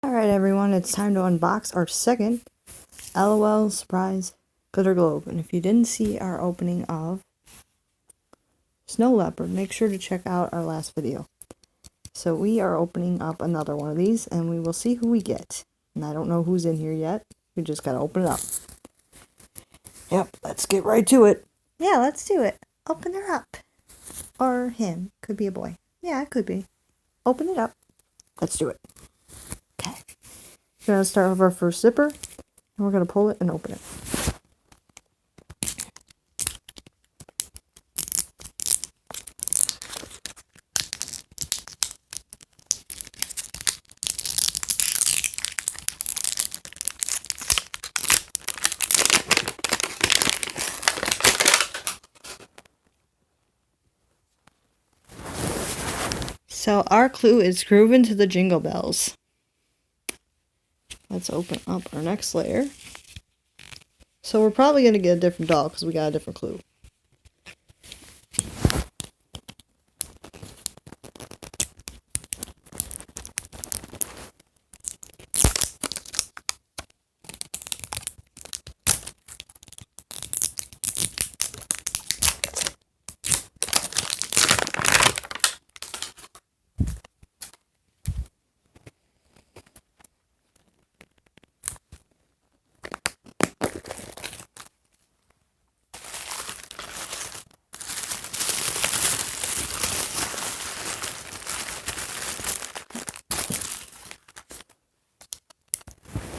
Alright everyone, it's time to unbox our second LOL Surprise Glitter Globe. And if you didn't see our opening of Snow Leopard, make sure to check out our last video. So we are opening up another one of these and we will see who we get. And I don't know who's in here yet. We just gotta open it up. Yep, let's get right to it. Yeah, let's do it. Open her up. Or him. Could be a boy. Yeah, it could be. Open it up. Let's do it. Okay. We're going to start with our first zipper, and we're going to pull it and open it. So our clue is grooving to the Jingle Bells. Let's open up our next layer. So we're probably going to get a different doll because we got a different clue.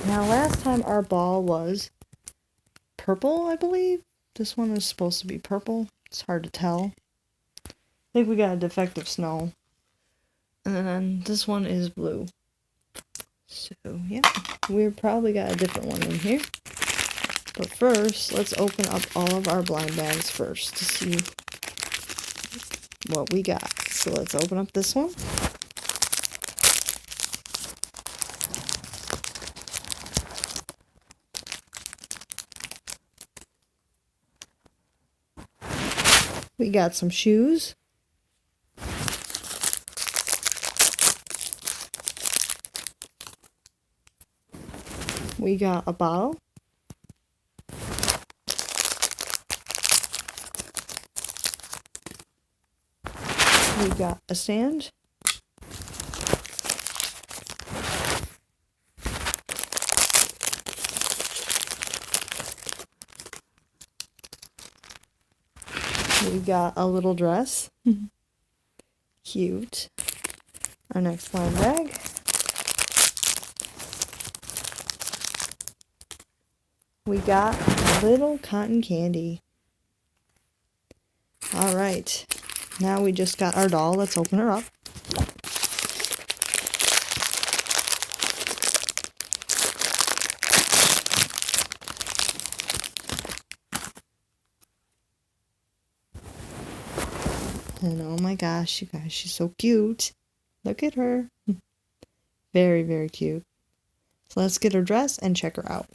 Now last time our ball was purple, I believe. This one is supposed to be purple. It's hard to tell. I think we got a defective snow. And then this one is blue. So yeah, we probably got a different one in here. But first, let's open up all of our blind bags first to see what we got. So let's open up this one. We got some shoes. We got a bottle. We got a stand. We got a little dress. Cute. Our next blind bag. We got a little cotton candy. Alright. Now we just got our doll. Let's open her up. And oh my gosh, you guys, she's so cute. Look at her. Very, very cute. So let's get her dressed and check her out.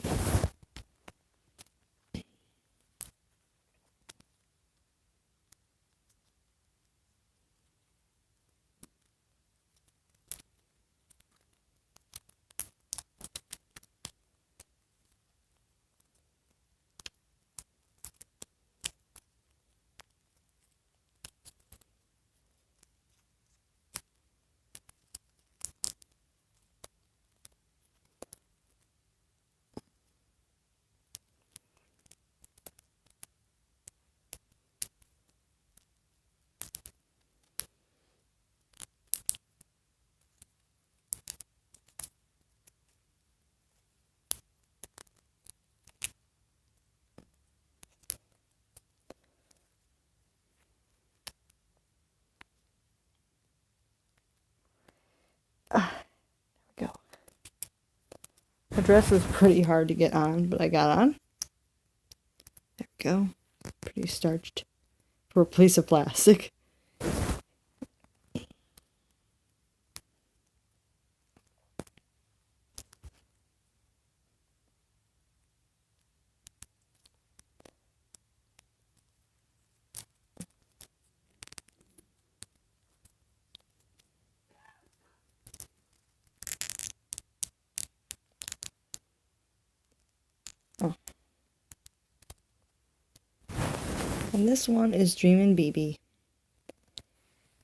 There we go. The dress was pretty hard to get on, but I got on. There we go. Pretty starched for a piece of plastic. And this one is Dreamin' BB.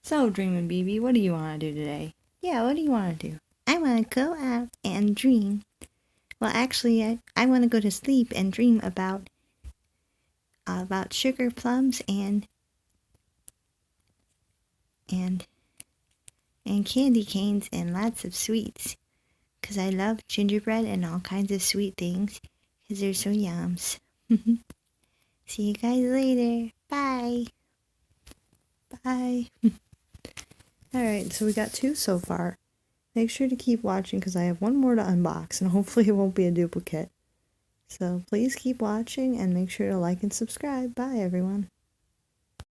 So, Dreamin' BB, what do you want to do today? Yeah, what do you want to do? I want to go out and dream. Well, actually, I want to go to sleep and dream about sugar plums and candy canes and lots of sweets. 'Cause I love gingerbread and all kinds of sweet things. 'Cause they're so yums. See you guys later. Bye. Bye. Alright, so we got 2 so far. Make sure to keep watching because I have one more to unbox and hopefully it won't be a duplicate. So please keep watching and make sure to like and subscribe. Bye everyone.